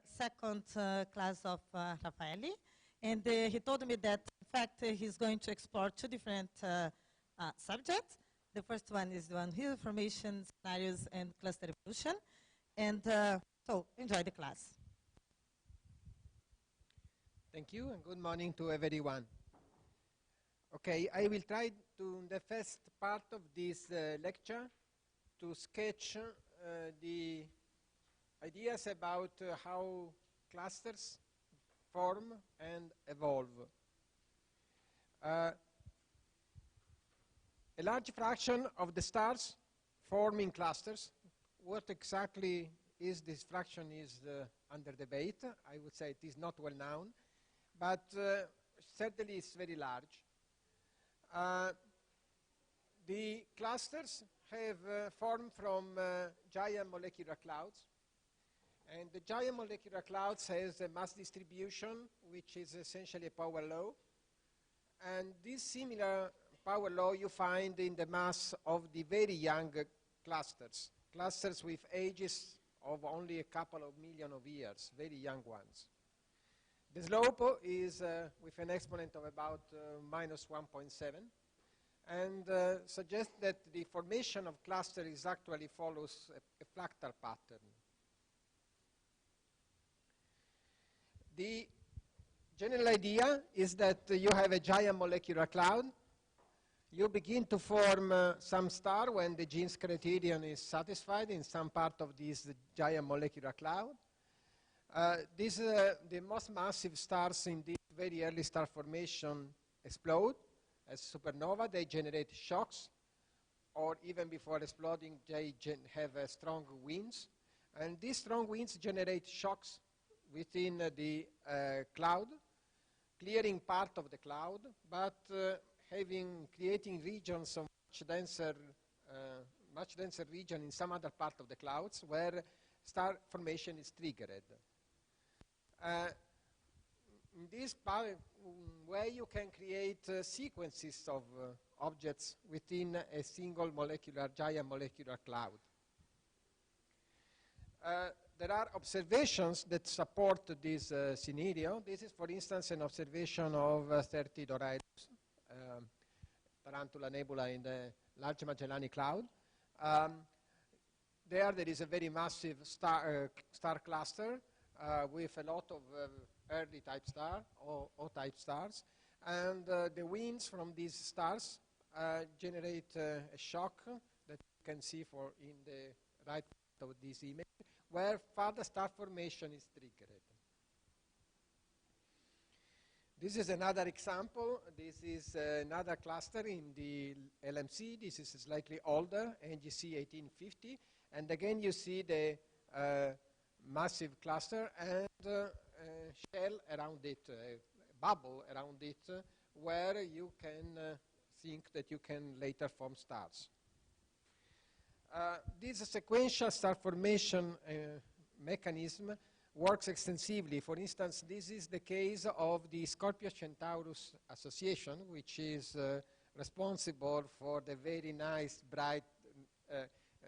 second class of Raffaele, and he told me that, in fact, he's going to explore two different subjects. The first one is the one hill formation, scenarios, and cluster evolution. And so enjoy the class. Thank you, and good morning to everyone. Okay, I will try to, in the first part of this lecture, to sketch the ideas about how clusters form and evolve. A large fraction of the stars form in clusters. What exactly is this fraction is under debate. I would say it is not well known, but certainly it's very large. The clusters have formed from giant molecular clouds, and the giant molecular clouds has a mass distribution which is essentially a power law, and this similar power law you find in the mass of the very young clusters with ages of only a couple of million of years, very young ones. The slope is with an exponent of about minus 1.7, and suggests that the formation of clusters actually follows a fractal pattern. The general idea is that you have a giant molecular cloud. You begin to form some star when the Jeans criterion is satisfied in some part of this giant molecular cloud. The most massive stars in this very early star formation explode as supernova. They generate shocks, or even before exploding, they have strong winds. And these strong winds generate shocks within the cloud, clearing part of the cloud, but creating regions of much denser region in some other part of the clouds where star formation is triggered. In this way, you can create sequences of objects within a single giant molecular cloud. There are observations that support this scenario. This is, for instance, an observation of 30 Doradus, Tarantula Nebula in the Large Magellanic Cloud. There is a very massive star cluster with a lot of early type star or O-type stars, and the winds from these stars generate a shock that you can see in the right part of this image, where further star formation is triggered. This is another example. This is another cluster in the LMC. This is slightly older, NGC 1850. And again, you see the massive cluster and a shell around it, a bubble around it, where you can think that you can later form stars. This sequential star formation mechanism works extensively. For instance, this is the case of the Scorpio-Centaurus association, which is responsible for the very nice, bright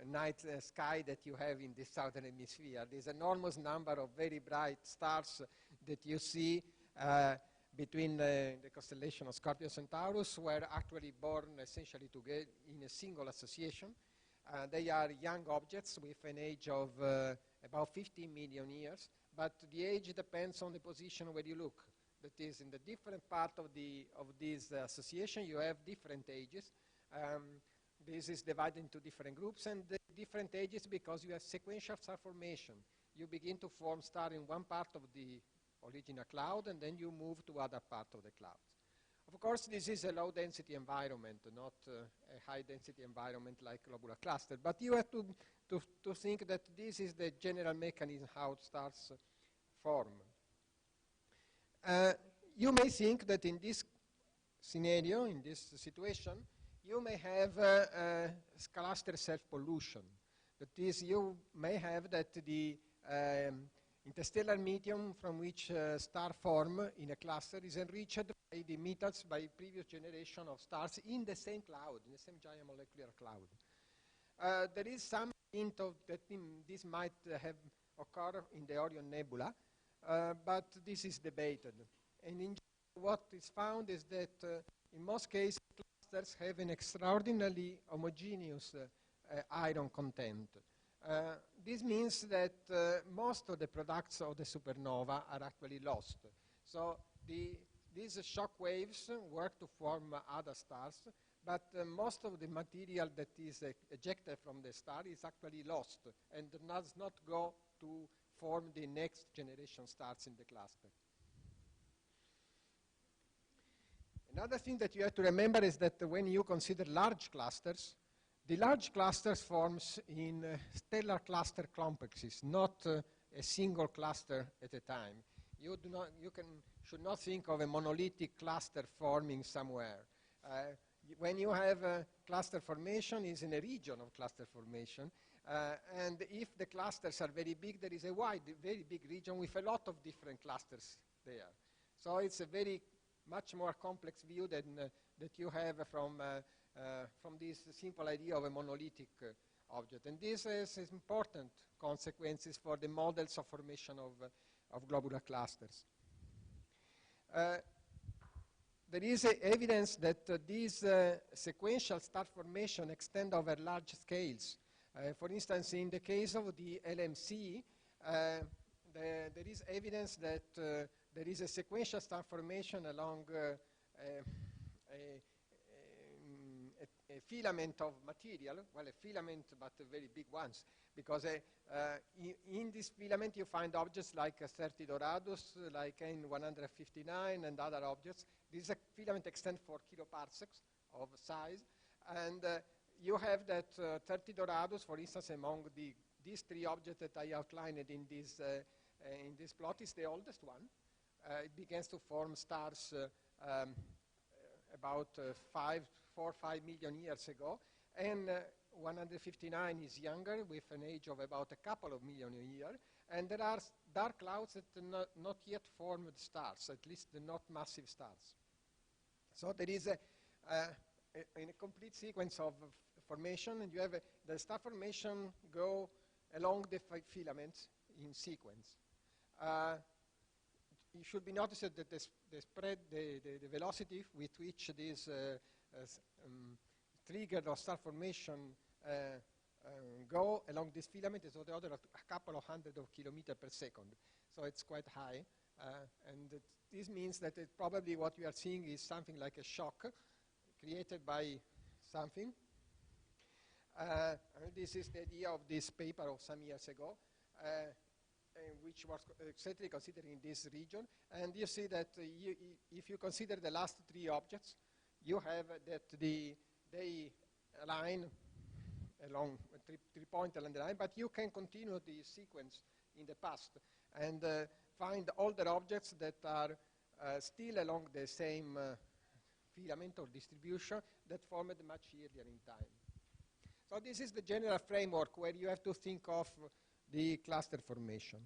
night sky that you have in the southern hemisphere. There's an enormous number of very bright stars that you see between the constellation of Scorpio-Centaurus were actually born essentially together in a single association. They are young objects with an age of about 15 million years, but the age depends on the position where you look. That is, in the different part of this association, you have different ages. This is divided into different groups, and the different ages because you have sequential star formation. You begin to form star in one part of the original cloud, and then you move to other part of the cloud. Of course, this is a low-density environment, not a high-density environment like globular cluster. But you have to think that this is the general mechanism how stars form. You may think that in this scenario, in this situation, you may have cluster self-pollution. That is, you may have that the interstellar medium from which stars form in a cluster is enriched by the metals by previous generation of stars in the same cloud, in the same giant molecular cloud. There is some hint of that this might have occur in the Orion Nebula, but this is debated. And in what is found is that in most cases, clusters have an extraordinarily homogeneous iron content. This means that most of the products of the supernova are actually lost. So these shock waves work to form other stars, but most of the material that is ejected from the star is actually lost and does not go to form the next generation stars in the cluster. Another thing that you have to remember is that when you consider large clusters, the large clusters forms in stellar cluster complexes, not a single cluster at a time. You should not think of a monolithic cluster forming somewhere. When you have a cluster formation, is in a region of cluster formation, and if the clusters are very big, there is a very big region with a lot of different clusters there. So it's a much more complex view than that you have from this simple idea of a monolithic object. And this has important consequences for the models of formation of globular clusters. There is evidence that these sequential star formation extend over large scales. For instance, in the case of the LMC, there is evidence that there is a sequential star formation along a filament of material, well, a filament, but very big ones, because in this filament you find objects like 30 Doradus, like N159 and other objects. This filament extends 4 kiloparsecs of size, and you have that 30 Doradus, for instance, among these three objects that I outlined in this plot, is the oldest one. It begins to form stars about 4 or 5 million years ago, and 159 is younger, with an age of about a couple of million a year, and there are dark clouds that not yet formed stars, at least not massive stars. So there is a complete sequence of formation, and you have the star formation go along the filaments in sequence. It should be noticed that the spread, the velocity with which this trigger or star formation go along this filament is of the order of a couple of hundred of kilometers per second. So it's quite high. And this means that probably what we are seeing is something like a shock created by something. This is the idea of this paper of some years ago, which was exactly considering this region. And you see that if you consider the last three objects, you have that they align along three-point along the line, but you can continue the sequence in the past and find older objects that are still along the same filament or distribution that formed much earlier in time. So this is the general framework where you have to think of the cluster formation.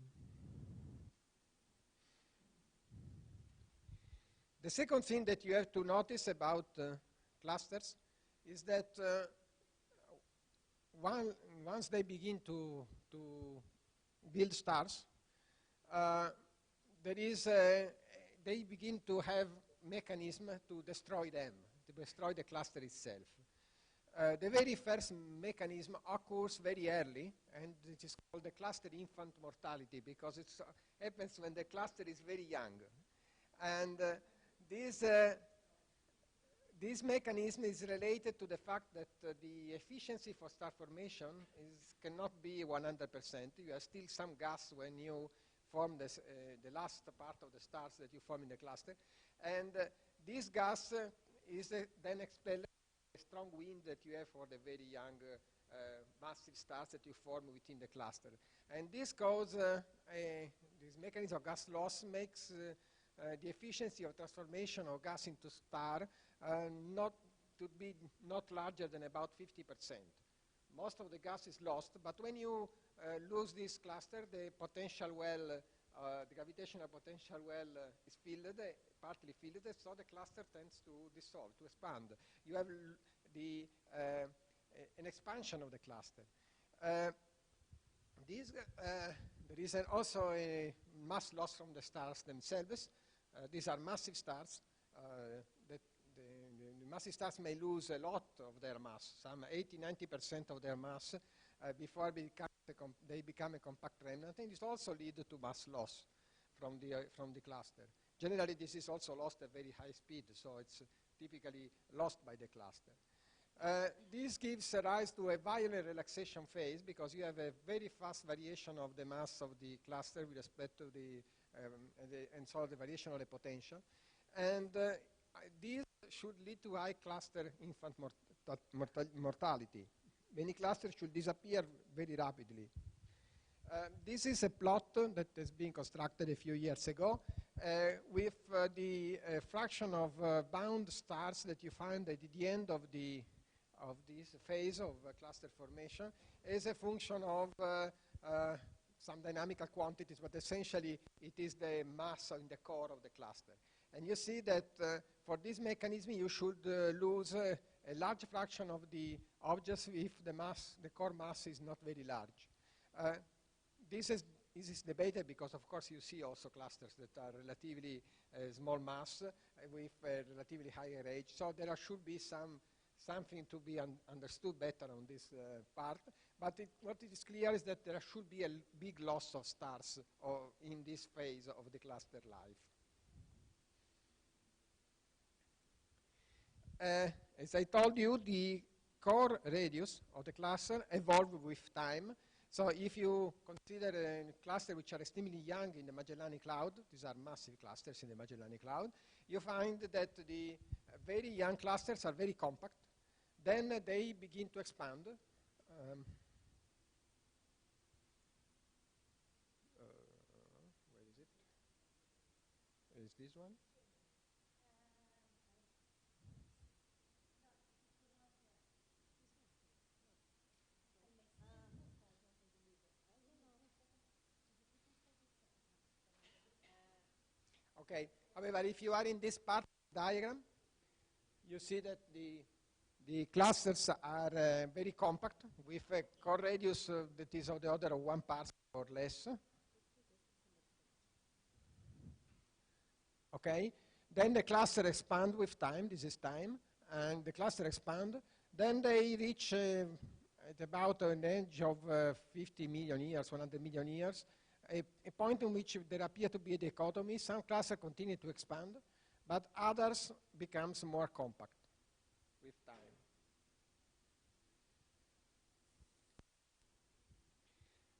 The second thing that you have to notice about clusters is that once they begin to build stars, they begin to have mechanism to destroy them, to destroy the cluster itself. The very first mechanism occurs very early, and it is called the cluster infant mortality, because it happens when the cluster is very young. And this mechanism is related to the fact that the efficiency for star formation cannot be 100%. You have still some gas when you form the last part of the stars that you form in the cluster. And this gas is then expelled by a strong wind that you have for the very young massive stars that you form within the cluster. And this causes, this mechanism of gas loss makes the efficiency of transformation of gas into star not larger than about 50%. Most of the gas is lost, but when you lose this cluster, the potential well, the gravitational potential well is filled, partly filled, so the cluster tends to dissolve, to expand. You have an expansion of the cluster. There is also a mass loss from the stars themselves. These are massive stars. That the massive stars may lose a lot of their mass, some 80–90% of their mass, before they become a compact remnant, and it also leads to mass loss from the cluster. Generally, this is also lost at very high speed, so it's typically lost by the cluster. This gives rise to a violent relaxation phase because you have a very fast variation of the mass of the cluster with respect to and so the variation of the potential. And this should lead to high cluster infant mortality. Many clusters should disappear very rapidly. This is a plot that has been constructed a few years ago with the fraction of bound stars that you find at the end of this phase of cluster formation as a function of some dynamical quantities, but essentially it is the mass in the core of the cluster. And you see that for this mechanism you should lose a large fraction of the objects if the core mass is not very large. This is debated because, of course, you see also clusters that are relatively small mass with a relatively higher age. So there should be something to be understood better on this part. But what is clear is that there should be a big loss of stars in this phase of the cluster life. As I told you, the core radius of the cluster evolved with time. So if you consider a cluster which are extremely young in the Magellanic Cloud, these are massive clusters in the Magellanic Cloud, you find that the very young clusters are very compact. Then they begin to expand. Where is it? Is this one? Okay, however, if you are in this part of the diagram, you see that the clusters are very compact with a core radius that is of the order of 1 parsec or less. Okay, then the cluster expand with time, this is time, and the cluster expand. Then they reach at about an age of 50 million years, 100 million years, a point in which there appear to be a dichotomy. Some clusters continue to expand, but others becomes more compact with time.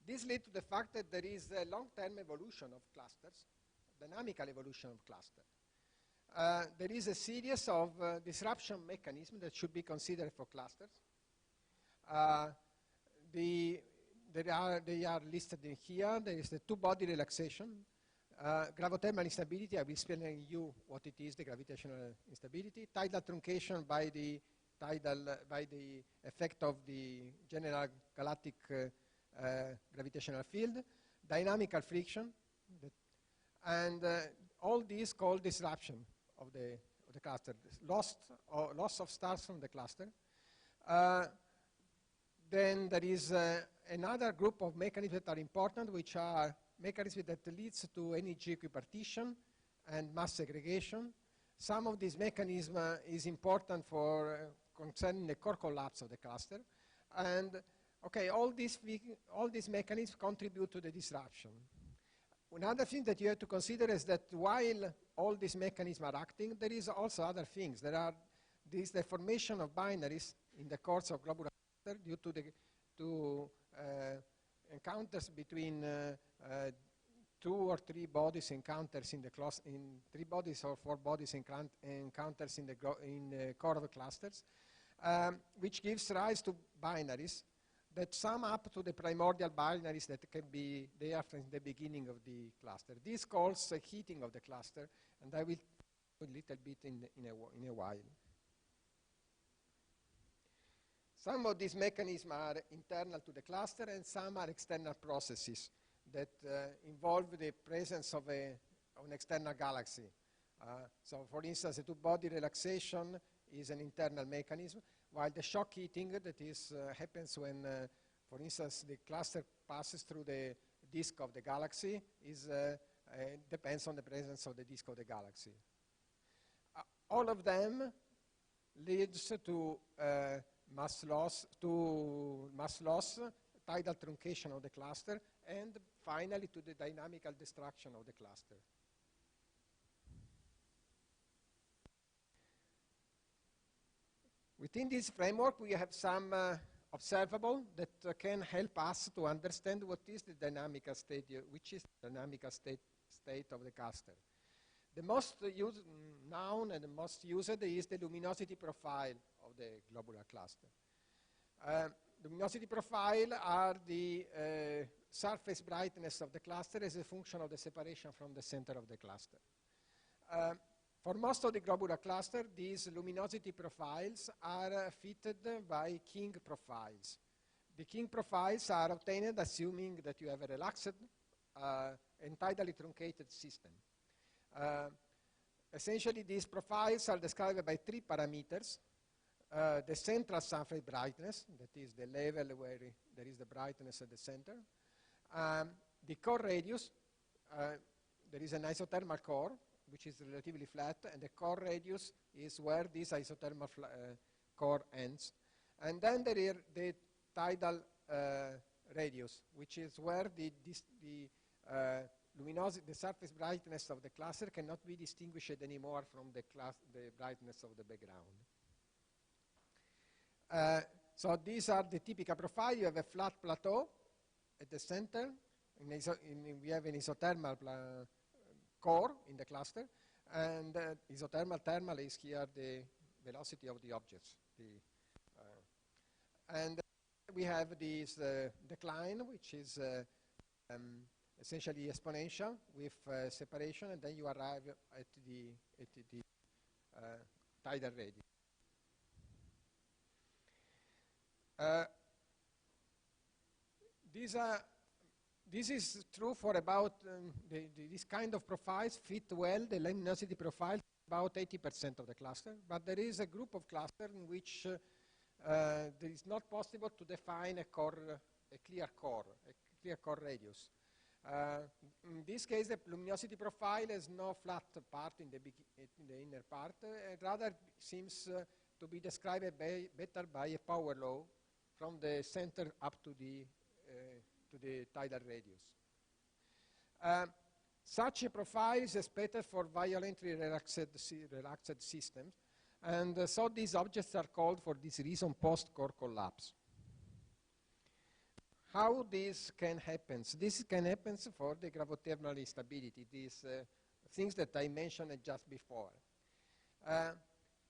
This leads to the fact that there is a long-term evolution of clusters, dynamical evolution of clusters. There is a series of disruption mechanisms that should be considered for clusters. They are listed in here. There is the two-body relaxation, gravothermal instability. I will explain you what it is, the gravitational instability. Tidal truncation by the effect of the general galactic gravitational field, dynamical friction, and all these called disruption of the cluster, loss of stars from the cluster. Then there is another group of mechanisms that are important, which are mechanisms that leads to energy equipartition and mass segregation. Some of these mechanisms is important for concerning the core collapse of the cluster. And okay, all these mechanisms contribute to the disruption. Another thing that you have to consider is that while all these mechanisms are acting, there is also other things. There is the formation of binaries in the course of globular cluster due to encounters between 2 or 3 bodies encounters in the in 3 bodies or 4 bodies encounters in the core of the clusters, which gives rise to binaries that sum up to the primordial binaries that can be there from the beginning of the cluster. This calls heating of the cluster, and I will talk a little bit in a while. Some of these mechanisms are internal to the cluster, and some are external processes that involve the presence of an external galaxy. So, for instance, the two-body relaxation is an internal mechanism, while the shock heating that is happens when, for instance, the cluster passes through the disk of the galaxy depends on the presence of the disk of the galaxy. All of them leads to mass loss, tidal truncation of the cluster, and finally to the dynamical destruction of the cluster. Within this framework, we have some observable that can help us to understand what is the dynamical state, which is the dynamical state of the cluster. The most known and the most used is the luminosity profile of the globular cluster. Luminosity profile are the surface brightness of the cluster as a function of the separation from the center of the cluster. For most of the globular cluster, these luminosity profiles are fitted by King profiles. The King profiles are obtained assuming that you have a relaxed and tidally truncated system. Essentially, these profiles are described by three parameters. The central surface brightness, that is the level where there is the brightness at the center. The core radius, there is an isothermal core, which is relatively flat, and the core radius is where this isothermal core ends. And then there is the tidal radius, which is where the surface brightness of the cluster cannot be distinguished anymore from the brightness of the background. So these are the typical profile. You have a flat plateau at the center. We have an isothermal core in the cluster, and thermal is here the velocity of the objects. And we have this decline, which is essentially exponential with separation, and then you arrive at the tidal radius. This is true for about this kind of profiles fit well the luminosity profile about 80% of the cluster, but there is a group of clusters in which it is not possible to define a clear core radius. In this case, the luminosity profile has no flat part in the inner part. It rather seems to be described better by a power law from the center up to the tidal radius. Such a profile is expected for violently relaxed systems, and so these objects are called for this reason post-core collapse. How this can happen? This can happen for the gravithermal instability, these things that I mentioned just before.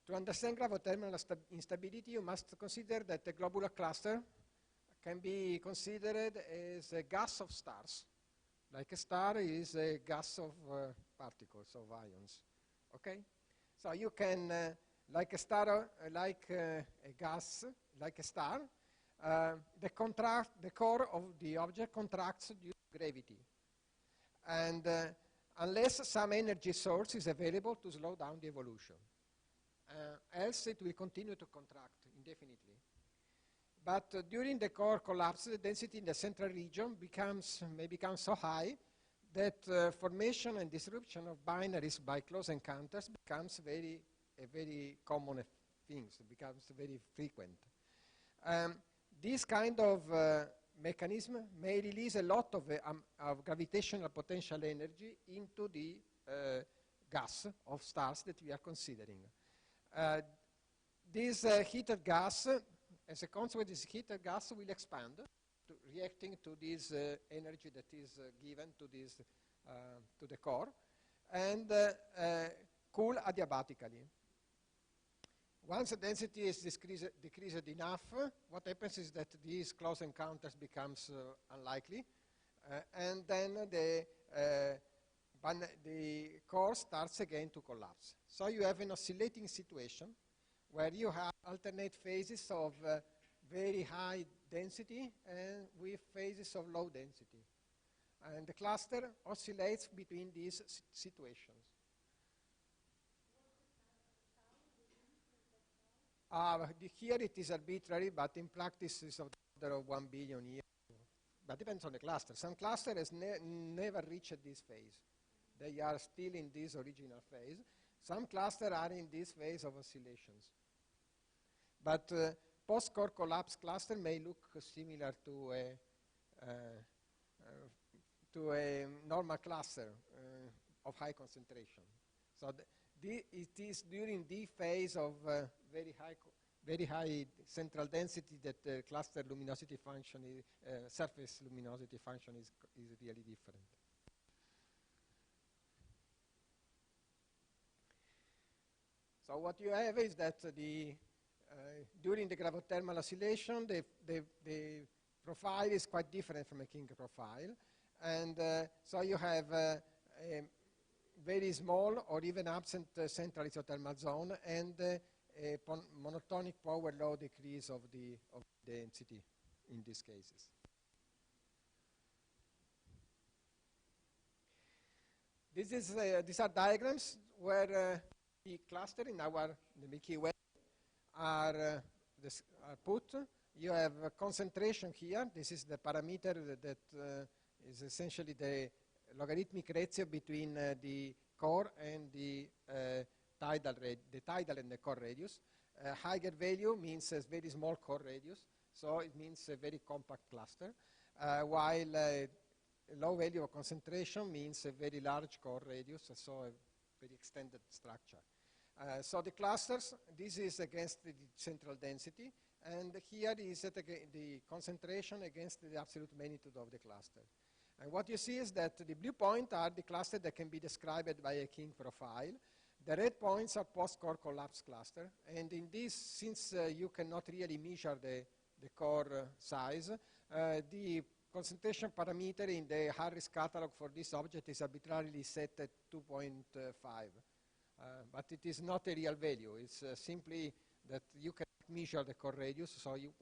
To understand gravithermal instability, you must consider that the globular cluster can be considered as a gas of stars. Like a star is a gas of particles, of ions. Okay? So you can, like a star, like a gas, like a star, the core of the object contracts due to gravity. And unless some energy source is available to slow down the evolution. Else it will continue to contract indefinitely. But during the core collapse, the density in the central region may become so high that formation and disruption of binaries by close encounters becomes a very common thing, becomes very frequent. This kind of mechanism may release a lot of gravitational potential energy into the gas of stars that we are considering. This heated gas, as a consequence, this heated gas will expand, reacting to this energy that is given to the core, and cool adiabatically. Once the density is decreased enough, what happens is that these close encounters becomes unlikely, and then the core starts again to collapse. So you have an oscillating situation where you have alternate phases of very high density and with phases of low density. And the cluster oscillates between these situations. Here it is arbitrary, but in practice it's of the order of 1 billion years. That depends on the cluster. Some cluster has never reached this phase. They are still in this original phase. Some cluster are in this phase of oscillations. But post-core collapse cluster may look similar to a normal cluster of high concentration. So it is during the phase of very high central density that the cluster luminosity function, surface luminosity function is really different. So what you have is that during the gravothermal oscillation, the profile is quite different from a King profile. And so you have a very small or even absent central isothermal zone and a monotonic power law decrease of the density in these cases. These are diagrams where the cluster in the Milky Way are put. You have a concentration here. This is the parameter that is essentially the logarithmic ratio between the core and the tidal and the core radius. Higher value means a very small core radius, so it means a very compact cluster, while a low value of concentration means a very large core radius, so a very extended structure. So the clusters, this is against the central density, and here is the concentration against the absolute magnitude of the cluster. And what you see is that the blue points are the clusters that can be described by a King profile. The red points are post-core collapse cluster, and in this, since you cannot really measure the core size, the concentration parameter in the Harris catalog for this object is arbitrarily set at 2.5. But it is not a real value. It's simply that you can measure the core radius, so you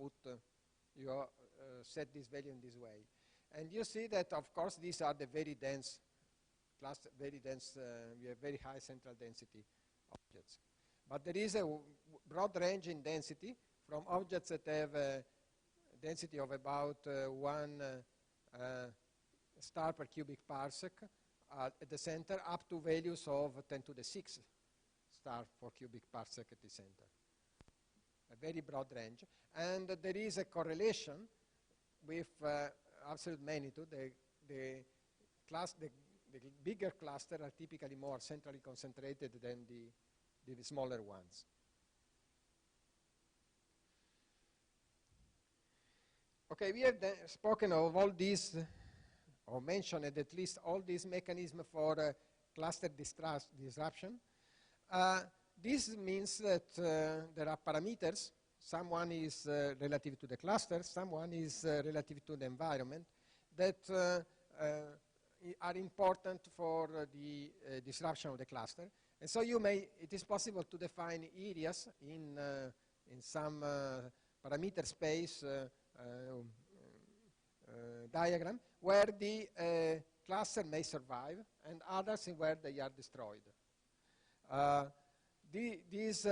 set this value in this way. And you see that, of course, these are the very dense cluster, we have very high central density objects. But there is a broad range in density from objects that have a density of about 1 star per cubic parsec at the center, up to values of 10 to the 6 star per cubic parsec at the center. A very broad range. And there is a correlation with absolute magnitude. The bigger clusters are typically more centrally concentrated than the smaller ones. Okay, we have spoken of all these, or mentioned at least all these mechanisms for cluster disruption. This means that there are parameters. Someone is relative to the cluster, someone is relative to the environment, that are important for the disruption of the cluster. And so it is possible to define areas in some parameter space diagram where the cluster may survive and others where they are destroyed. These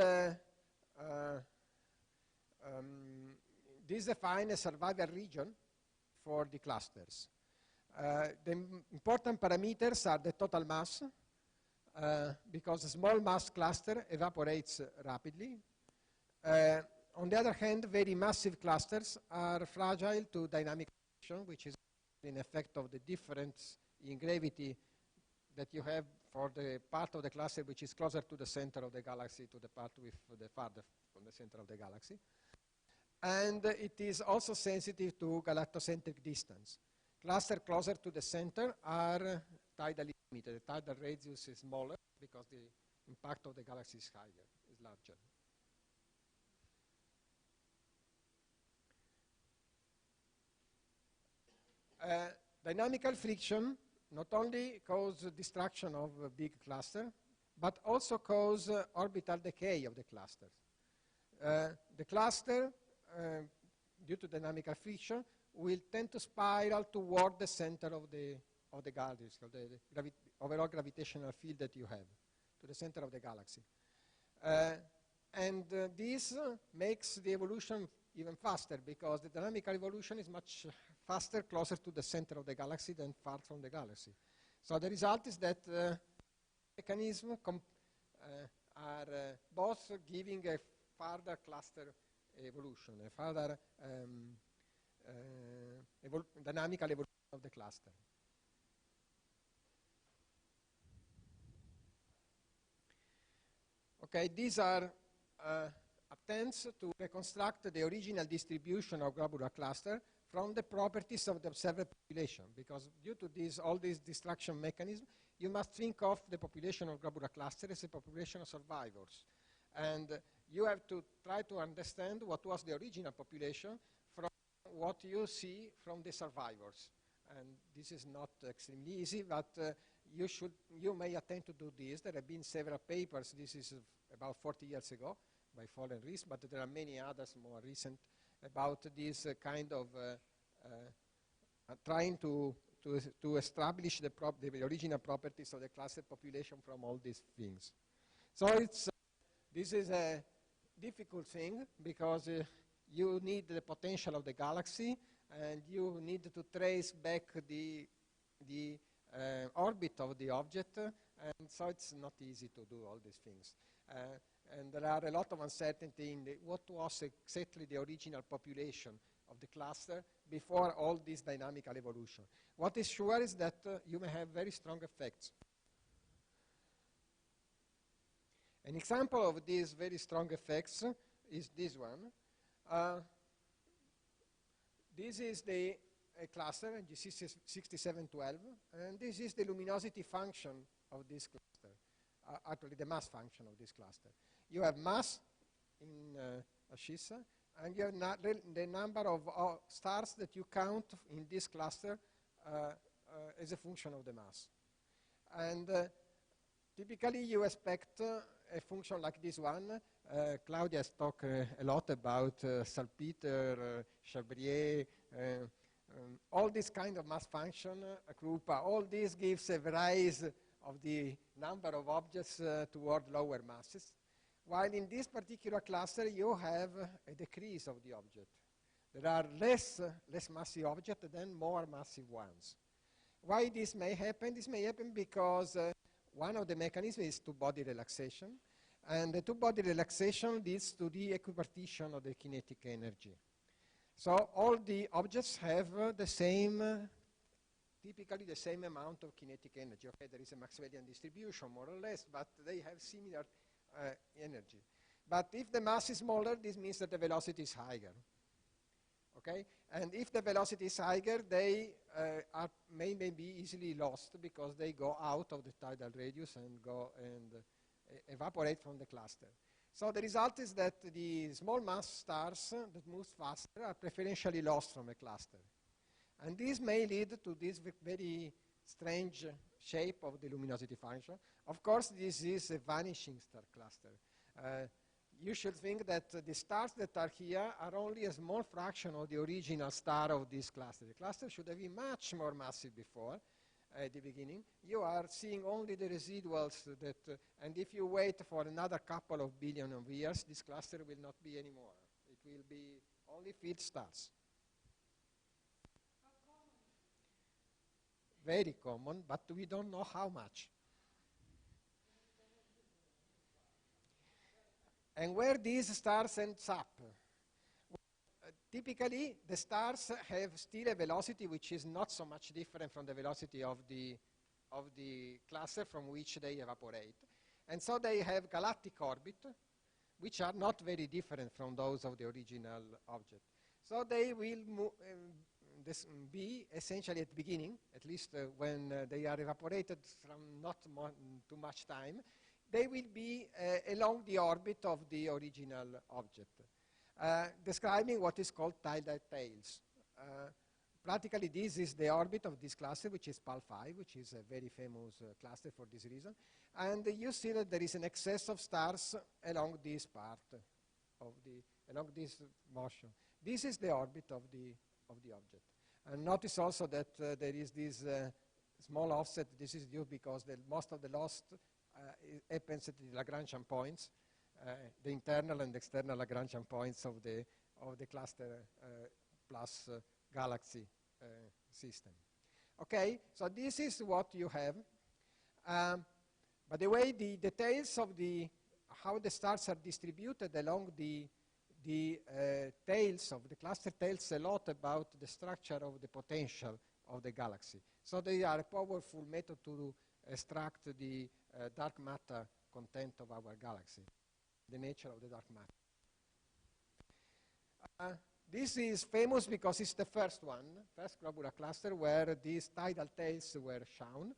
define a survival region for the clusters. The important parameters are the total mass, because a small mass cluster evaporates rapidly. On the other hand, very massive clusters are fragile to dynamic friction, which is an effect of the difference in gravity that you have for the part of the cluster which is closer to the center of the galaxy to the part with the farther from the center of the galaxy. And it is also sensitive to galactocentric distance. Clusters closer to the center are tidally limited. The tidal radius is smaller because the impact of the galaxy is higher, is larger. Dynamical friction not only causes destruction of a big cluster, but also cause orbital decay of the clusters. The cluster, due to dynamical friction, will tend to spiral toward the center of the galaxy, of the overall gravitational field that you have, to the center of the galaxy. And this makes the evolution even faster, because the dynamical evolution is much faster closer to the center of the galaxy than far from the galaxy. So the result is that mechanisms are both giving a further cluster evolution, a further dynamical evolution of the cluster. Okay, these are attempts to reconstruct the original distribution of globular cluster from the properties of the observed population, because due to all these destruction mechanisms, you must think of the population of globular cluster as a population of survivors. And you have to try to understand what was the original population from what you see from the survivors. And this is not extremely easy, but you may attempt to do this. There have been several papers. This is about 40 years ago by Fall and Rees, but there are many others more recent about this kind of trying to establish the original properties of the cluster population from all these things. So this is a difficult thing because you need the potential of the galaxy and you need to trace back the orbit of the object, and so it's not easy to do all these things. And there are a lot of uncertainty in what was exactly the original population of the cluster before all this dynamical evolution. What is sure is that you may have very strong effects. An example of these very strong effects is this one. This is the cluster, G6712, and this is the luminosity function of this cluster, actually the mass function of this cluster. You have mass in Ashisa, and you have the number of stars that you count in this cluster as a function of the mass. And typically you expect a function like this one. Claudia has talked a lot about Salpeter, Chabrier, all this kind of mass function group. All this gives a rise of the number of objects toward lower masses. While in this particular cluster, you have a decrease of the object. There are less massive objects than more massive ones. Why this may happen? This may happen because one of the mechanisms is two-body relaxation, and the two-body relaxation leads to the equipartition of the kinetic energy. So all the objects have typically the same amount of kinetic energy. Okay, there is a Maxwellian distribution, more or less, but they have similar energy. But if the mass is smaller, this means that the velocity is higher. Okay, and if the velocity is higher, they may be easily lost because they go out of the tidal radius and go and evaporate from the cluster. So the result is that the small mass stars that move faster are preferentially lost from a cluster. And this may lead to this very strange shape of the luminosity function. Of course, this is a vanishing star cluster. You should think that the stars that are here are only a small fraction of the original star of this cluster. The cluster should have been much more massive before, at the beginning. You are seeing only the residuals and if you wait for another couple of billion of years, this cluster will not be anymore. It will be only field stars. Very common, but we don't know how much. And where these stars ends up? Typically, the stars have still a velocity which is not so much different from the velocity of the cluster from which they evaporate. And so they have galactic orbit, which are not very different from those of the original object. So they will be essentially at the beginning, at least when they are evaporated from not too much time, they will be along the orbit of the original object, describing what is called tidal tails. Practically, this is the orbit of this cluster, which is PAL 5, which is a very famous cluster for this reason. And you see that there is an excess of stars along this part along this motion. This is the orbit of the object. And notice also that there is this small offset. This is due because most of the loss happens at the Lagrangian points, the internal and external Lagrangian points of the cluster plus galaxy system. Okay, so this is what you have. By the way, the details of how the stars are distributed along the tails of the cluster tells a lot about the structure of the potential of the galaxy. So they are a powerful method to extract the dark matter content of our galaxy, the nature of the dark matter. This is famous because it's the first globular cluster where these tidal tails were shown.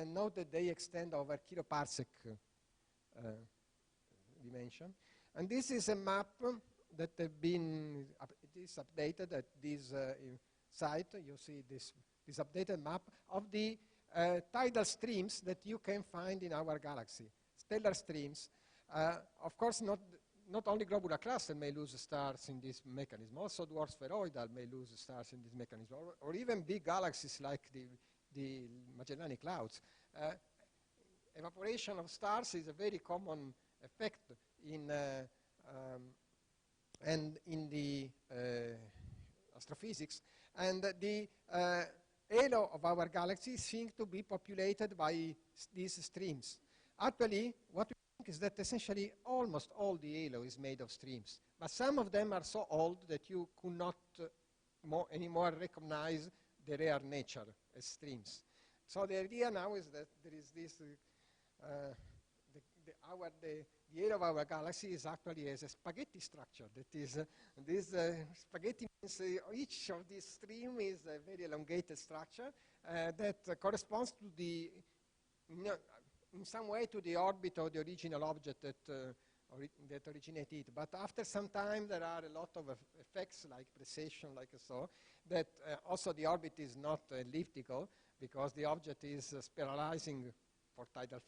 Note that they extend over kiloparsec dimension. And this is a map that is updated at this site. You see this updated map of the tidal streams that you can find in our galaxy, stellar streams. Of course, not only globular cluster may lose stars in this mechanism, also dwarf spheroidal may lose stars in this mechanism, or even big galaxies like the Magellanic Clouds. Evaporation of stars is a very common effect in the astrophysics, and the halo of our galaxy seems to be populated by these streams. Actually, what we think is that essentially almost all the halo is made of streams, but some of them are so old that you could not anymore recognize the rare nature as streams. So the idea now is that there is this, the halo of our galaxy is actually as a spaghetti structure. That is, this spaghetti means each of these streams is a very elongated structure that corresponds to the, in some way, to the orbit of the original object that originated. But after some time, there are a lot of effects like precession, like so, that also the orbit is not elliptical because the object is spiralizing for tidal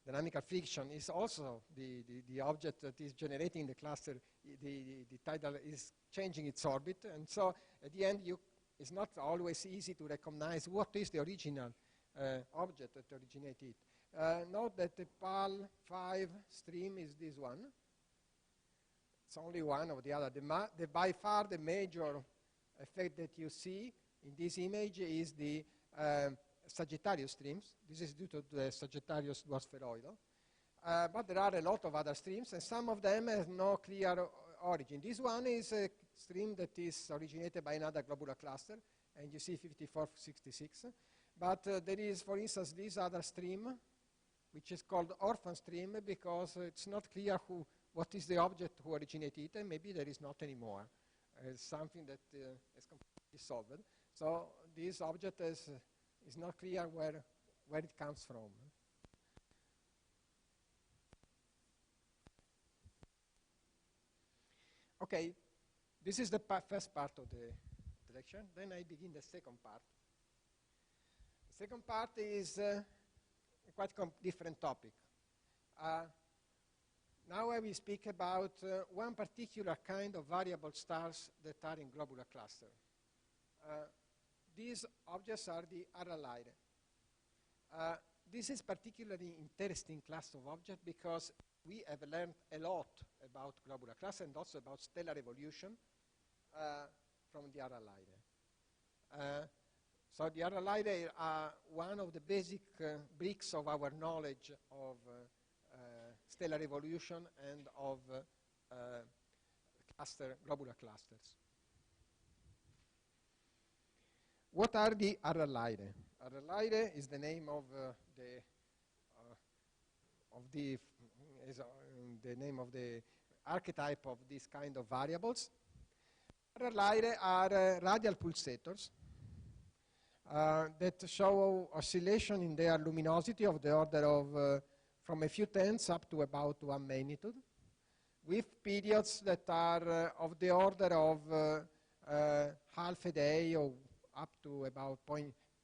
dynamical friction. Is also the object that is generating the cluster. The tidal is changing its orbit, and so at the end, it's not always easy to recognize what is the original object that originated. Note that the PAL 5 stream is this one. It's only one of the other. By far the major effect that you see in this image is the Sagittarius streams. This is due to the Sagittarius dwarf spheroidal. But there are a lot of other streams, and some of them have no clear origin. This one is a stream that is originated by another globular cluster, and you see 5466. But there is, for instance, this other stream, which is called orphan stream, because it's not clear what is the object who originated it, and maybe there is not anymore. It's something that is completely solved. So this object is not clear where it comes from. Okay, this is the first part of the lecture. Then I begin the second part. The second part is a quite different topic. Now I will speak about one particular kind of variable stars that are in globular cluster. These objects are the Aralide. This is particularly interesting class of objects because we have learned a lot about globular cluster and also about stellar evolution from the Aralide. So the Aralide are one of the basic bricks of our knowledge of stellar evolution and of globular clusters. What are the Aralide? Aralide is the name of the name of the archetype of this kind of variables. Aralide are radial pulsators that show oscillation in their luminosity of the order of from a few tenths up to about 1 magnitude, with periods that are of the order of half a day or up to about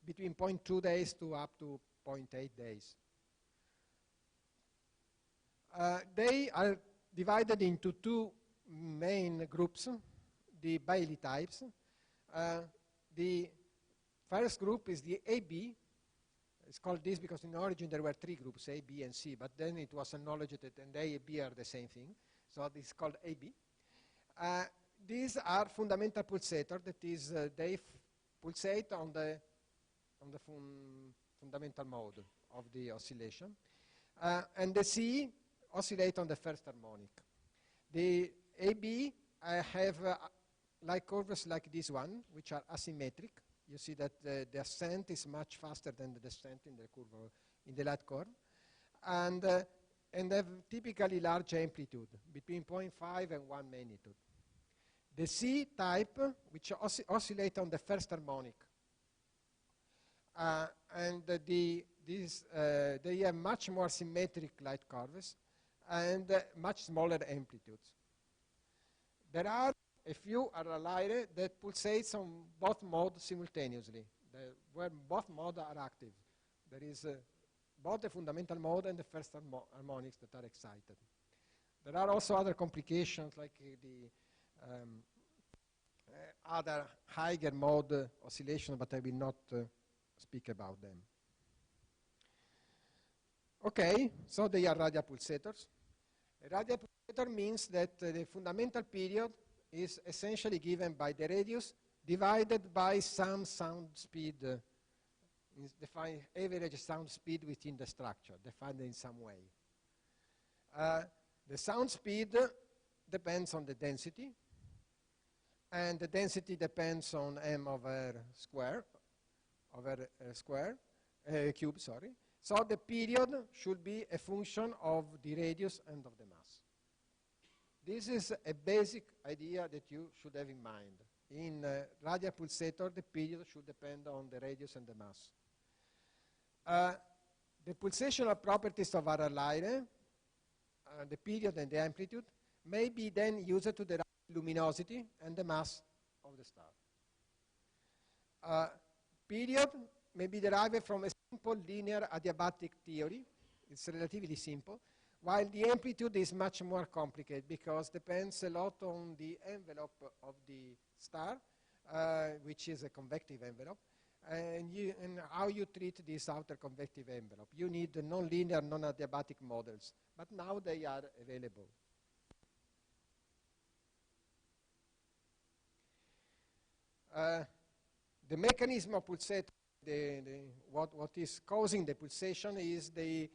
between 0.2 days to up to 0.8 days. They are divided into two main groups, the Bailey types. The first group is the AB. It's called this because in origin there were 3 groups, A, B, and C, but then it was acknowledged that and A and B are the same thing. So this is called AB. These are fundamental pulsators. That is, they pulsate on the fundamental mode of the oscillation. And the C oscillate on the first harmonic. The AB have like curves like this one, which are asymmetric. You see that the ascent is much faster than the descent in the curve, in the light curve, and have typically large amplitude, between 0.5 and 1 magnitude. The C type, which oscillate on the first harmonic, and they have much more symmetric light curves and much smaller amplitudes. There are a few RLI that pulsates on both modes simultaneously, where both modes are active. There is both the fundamental mode and the first harmonics that are excited. There are also other complications like the other higher mode oscillation, but I will not speak about them. Okay, so they are radial pulsators. A radial pulsator means that the fundamental period is essentially given by the radius divided by some sound speed, defined average sound speed within the structure, defined in some way. The sound speed depends on the density, and the density depends on m over cube, sorry. So the period should be a function of the radius and of the mass. This is a basic idea that you should have in mind. In radial pulsator, the period should depend on the radius and the mass. The pulsational properties of RLI, the period and the amplitude, may be then used to derive luminosity and the mass of the star. Period may be derived from a simple linear adiabatic theory. It's relatively simple, while the amplitude is much more complicated because it depends a lot on the envelope of the star, which is a convective envelope, and how you treat this outer convective envelope. You need non-linear, non-adiabatic models, but now they are available. The mechanism of pulsation, what is causing the pulsation is the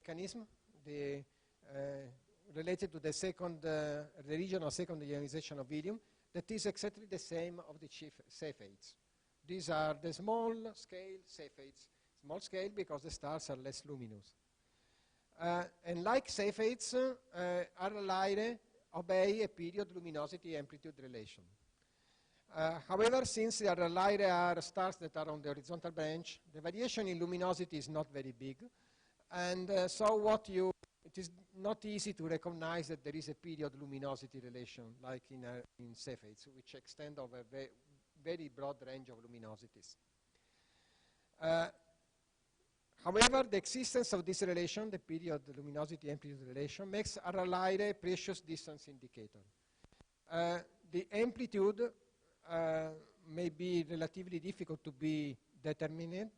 mechanism related to the second, the region of second ionization of helium, that is exactly the same of the Cepheids. These are the small scale Cepheids. Small scale because the stars are less luminous. And like Cepheids, RLI obey a period luminosity amplitude relation. However, since the RLI are stars that are on the horizontal branch, the variation in luminosity is not very big. And it is not easy to recognize that there is a period luminosity relation like in Cepheids, which extend over a very broad range of luminosities. However, the existence of this relation, the period luminosity amplitude relation, makes RLI a precious distance indicator. The amplitude may be relatively difficult to be determined,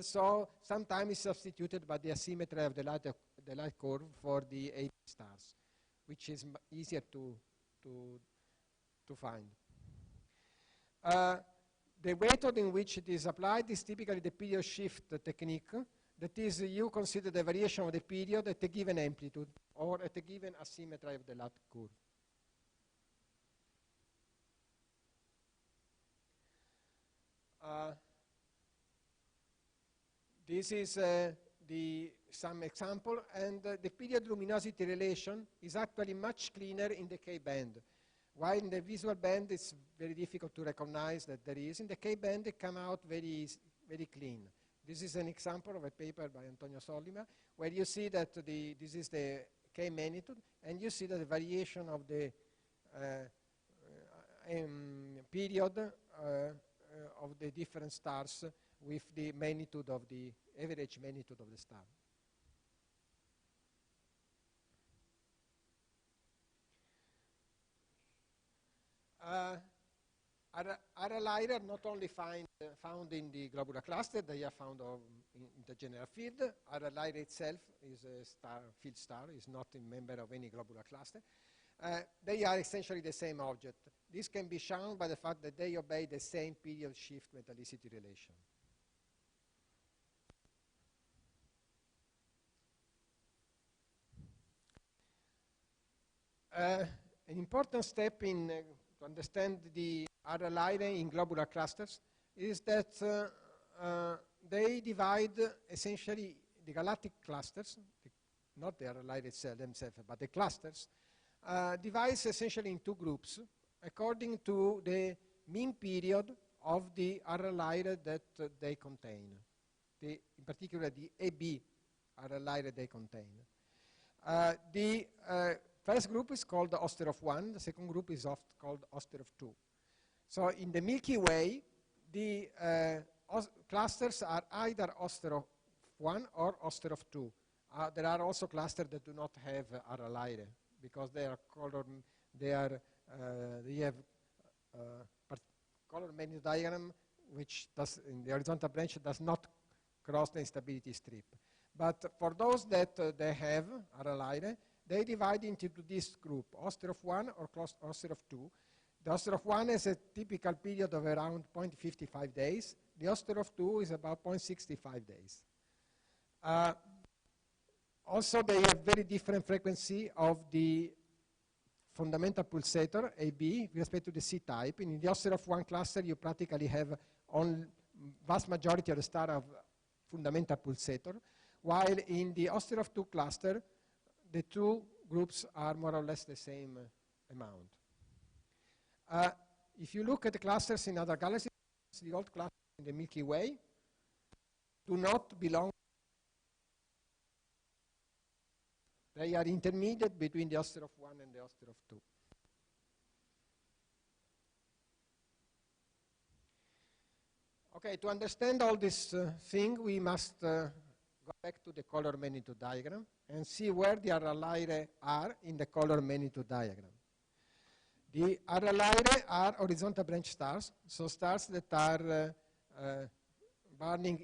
so sometimes it's substituted by the asymmetry of the light curve for the AB stars, which is easier to find. The method in which it is applied is typically the period shift technique. That is, you consider the variation of the period at a given amplitude or at a given asymmetry of the light curve. This is some example, and the period luminosity relation is actually much cleaner in the K-band. While in the visual band it's very difficult to recognize that there is, in the K-band it comes out very clean. This is an example of a paper by Antonio Sollima, where you see that this is the K magnitude, and you see that the variation of the period of the different stars with the magnitude of the average magnitude of the star. RLI are not only found in the globular cluster, they are found in the general field. RLI itself is a field star, is not a member of any globular cluster. They are essentially the same object. This can be shown by the fact that they obey the same period shift metallicity relation. An important step in to understand the RLI in globular clusters is that they divide essentially the galactic clusters, not the RLI themselves, but the clusters, divides essentially in two groups according to the mean period of the RLI that they contain, in particular the AB RLI that they contain. The first group is called the Osterhoff 1, the second group is called Osterhoff 2. So in the Milky Way, the clusters are either Osterhoff 1 or Osterhoff 2. There are also clusters that do not have RLI because they have color magnitude diagram which does in the horizontal branch does not cross the instability strip. But for those that they have RLI, they divide into this group, Osterhoff 1 or Osterhoff 2. The Osterhoff 1 has a typical period of around 0.55 days. The Osterhoff 2 is about 0.65 days. Also, they have very different frequency of the fundamental pulsator, AB, with respect to the C-type. In the Osterhoff 1 cluster, you practically have vast majority of the star of fundamental pulsator, while in the Osterhoff 2 cluster, the two groups are more or less the same amount. If you look at the clusters in other galaxies, the old clusters in the Milky Way do not belong. They are intermediate between the Osterhoff 1 and the Osterhoff 2. Okay, to understand all this thing, we must go back to the color magnitude diagram and see where the RLI are in the color magnitude diagram. The RLI are horizontal branch stars, so stars that are burning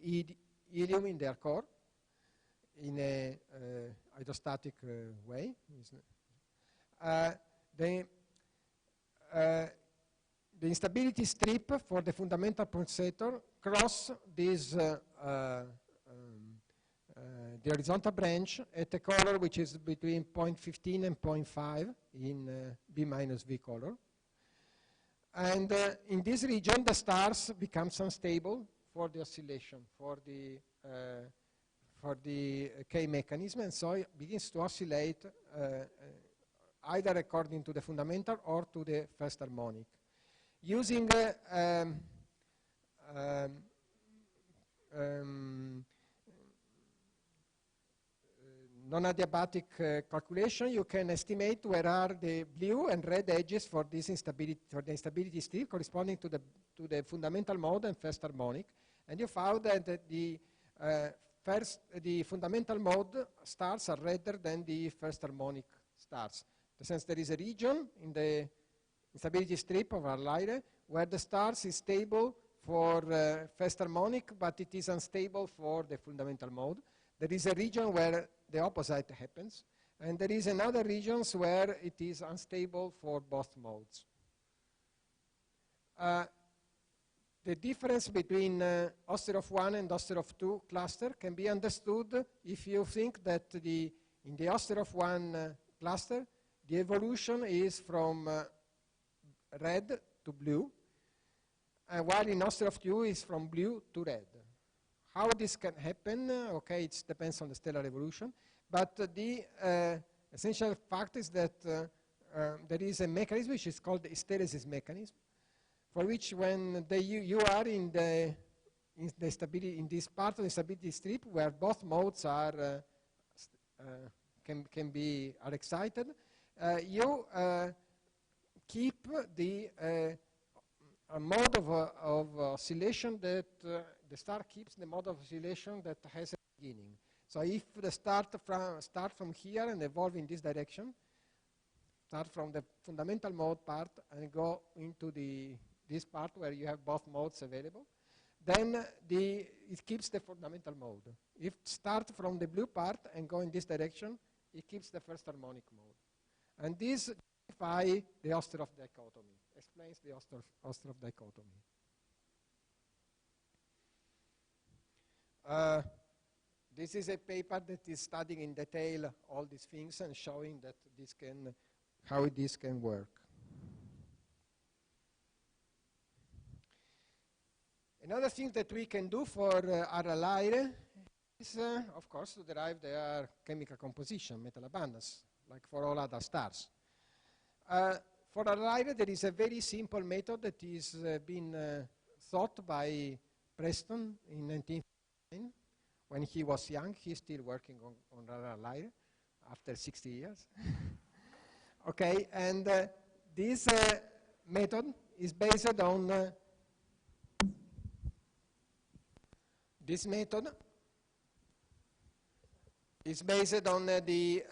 helium in their core in a hydrostatic way. The instability strip for the fundamental pulsator cross this the horizontal branch at a color which is between 0.15 and 0.5 in B minus V color. And in this region, the stars becomes unstable for the oscillation, for the K mechanism, and so it begins to oscillate either according to the fundamental or to the first harmonic. Using non-adiabatic calculation, you can estimate where are the blue and red edges for this instability, for the instability strip corresponding to the fundamental mode and first harmonic, and you found that the fundamental mode stars are redder than the first harmonic stars. In the sense there is a region in the instability strip of our Lyre where the stars is stable for first harmonic, but it is unstable for the fundamental mode. There is a region where the opposite happens, and there is another regions where it is unstable for both modes. The difference between Osterhoff 1 and Osterhoff 2 cluster can be understood if you think that in the Osterhoff 1 cluster, the evolution is from red to blue, and while in Osterhoff 2 is from blue to red. How this can happen, okay, it depends on the stellar evolution, but the essential fact is that there is a mechanism which is called the hysteresis mechanism, for which when you are in this part of the stability strip where both modes are are excited, you keep the mode of oscillation that the star keeps the mode of oscillation that has a beginning. So if the start from here and evolve in this direction, start from the fundamental mode part and go into the this part where you have both modes available, then it keeps the fundamental mode. If start from the blue part and go in this direction, it keeps the first harmonic mode. And this justifies the Ostrov dichotomy, explains the Ostrov dichotomy. This is a paper that is studying in detail all these things and showing that how this can work. Another thing that we can do for RLI is, of course, to derive their chemical composition, metal abundance, like for all other stars. For RLI, there is a very simple method that is been thought by Preston in 1959. When he was young, he's still working on RLI after 60 years. Okay, and this method is based on the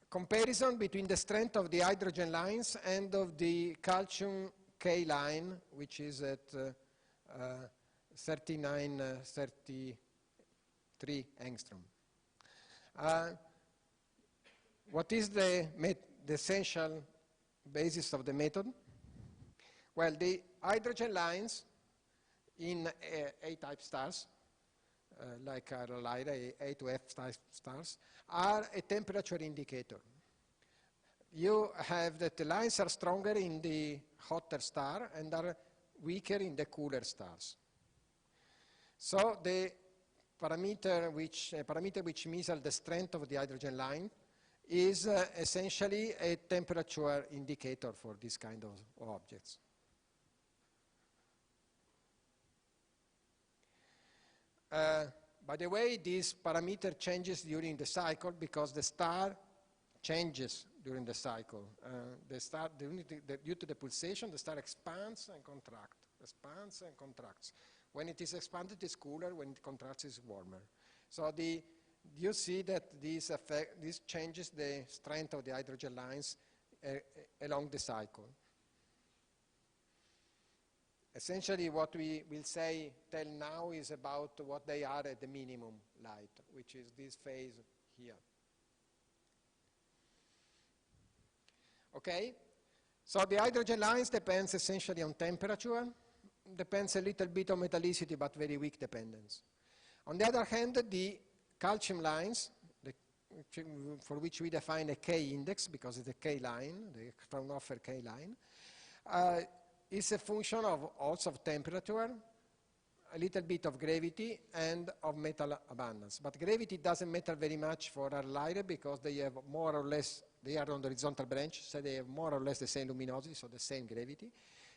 comparison between the strength of the hydrogen lines and of the calcium K line, which is at 33 angstrom. What is the essential basis of the method? Well, the hydrogen lines in A-type stars, like RLI, A to F stars, are a temperature indicator. You have that the lines are stronger in the hotter star and are weaker in the cooler stars. So the parameter which measures the strength of the hydrogen line is essentially a temperature indicator for this kind of objects. By the way, this parameter changes during the cycle because the star changes during the cycle. Due to the pulsation, the star expands and contracts. When it is expanded, it's cooler. When it contracts, it's warmer. So you see that this changes the strength of the hydrogen lines along the cycle. Essentially, what we will tell now is about what they are at the minimum light, which is this phase here. Okay? So the hydrogen lines depends essentially on temperature, depends a little bit on metallicity, but very weak dependence. On the other hand, the calcium lines, for which we define a K index, because it's a K line, the Fraunhofer K line, is a function also of temperature, a little bit of gravity, and of metal abundance. But gravity doesn't matter very much for RLI because they have more or less, they are on the horizontal branch, so they have more or less the same luminosity, so the same gravity.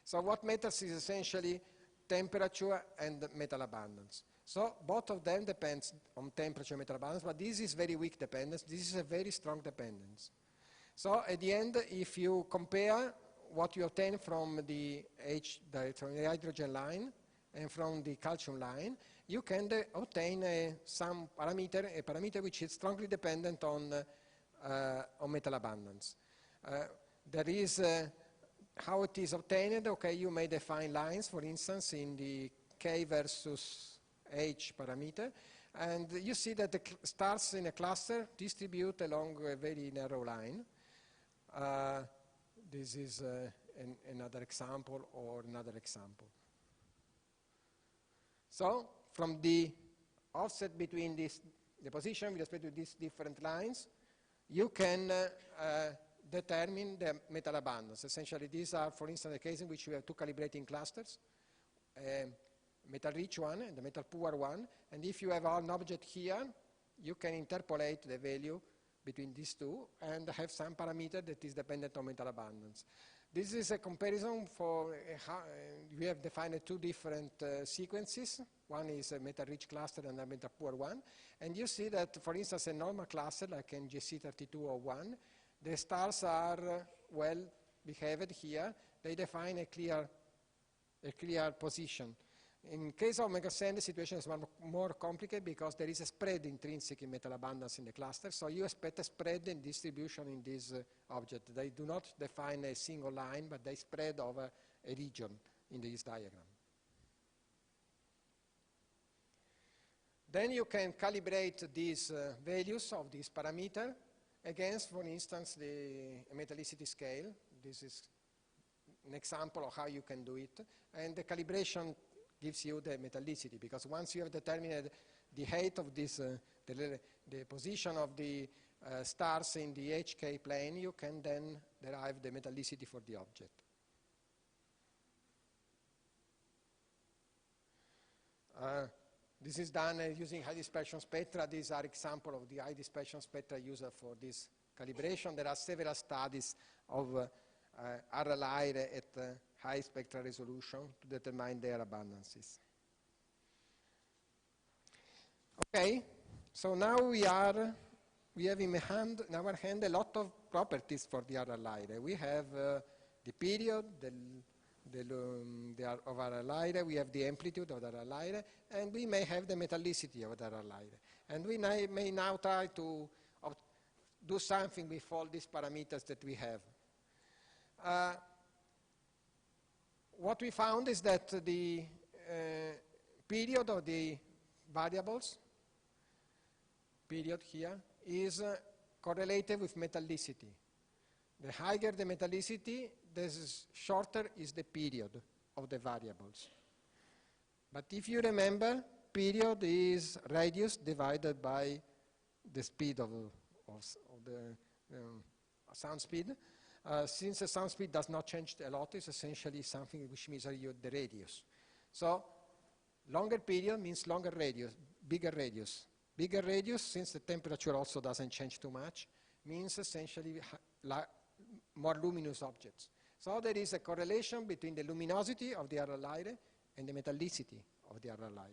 So what matters is essentially temperature and metal abundance. So both of them depends on temperature and metal abundance, but this is very weak dependence. This is a very strong dependence. So at the end, if you compare what you obtain from the hydrogen line and from the calcium line, you can obtain some parameter, a parameter which is strongly dependent on metal abundance. There is how it is obtained. Okay, you may define lines, for instance, in the K versus H parameter, and you see that the stars in a cluster distribute along a very narrow line. This is another example or another example. So from the offset between the position with respect to these different lines, you can determine the metal abundance. Essentially, these are, for instance, the case in which we have two calibrating clusters, a metal-rich one and a metal-poor one. And if you have an object here, you can interpolate the value between these two and have some parameter that is dependent on metal abundance. This is a comparison for how we have defined two different sequences. One is a metal-rich cluster and a metal-poor one. And you see that, for instance, a normal cluster like NGC 3201, the stars are well behaved here. They define a clear position. In case of megasand, the situation is more complicated because there is a spread intrinsic in metal abundance in the cluster. So you expect a spread in distribution in this object. They do not define a single line, but they spread over a region in this diagram. Then you can calibrate these values of this parameter against, for instance, the metallicity scale. This is an example of how you can do it. And the calibration gives you the metallicity, because once you have determined the height of this, the position of the stars in the HK plane, you can then derive the metallicity for the object. This is done using high dispersion spectra. These are examples of the high dispersion spectra used for this calibration. There are several studies of RLI at high spectral resolution to determine their abundances. Okay, so now we have in our hand a lot of properties for the RLI. We have the period, of RLI, we have the amplitude of the RLI, and we may have the metallicity of the RLI. And we may now try to do something with all these parameters that we have. What we found is that the period of the variables, period here, is correlated with metallicity. The higher the metallicity, the shorter is the period of the variables. But if you remember, period is radius divided by the speed of the sound speed. Since the sound speed does not change a lot, it's essentially something which measures the radius. So longer period means longer radius, bigger radius. Bigger radius, since the temperature also doesn't change too much, means essentially more luminous objects. So there is a correlation between the luminosity of the RLI and the metallicity of the RLI.